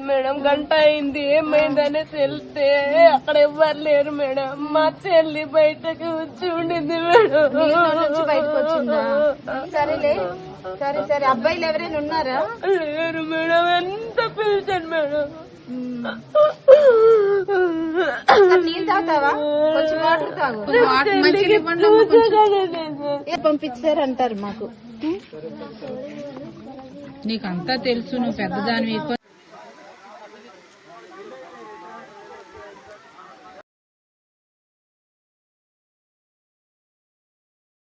Madam గంట అయింది, ఏమైందని తెలిస్తే అక్కడ ఎవ్వరు లేరు మేడం. మా చెల్లి బయటకు వచ్చి ఉండింది మేడం. బయటకు వచ్చిందా? సరేలే, సరే సరే. అబ్బాయిలు ఎవరైనా ఉన్నారా? లేరు మేడం. ఎంత పిలిచాను మేడం. నీళ్ళు తాగుతావా? కొంచెం వాటర్ తాగు. పంపించారంటారు మాకు. నీకంతా తెలుసు, నువ్వు పెద్దదానివి.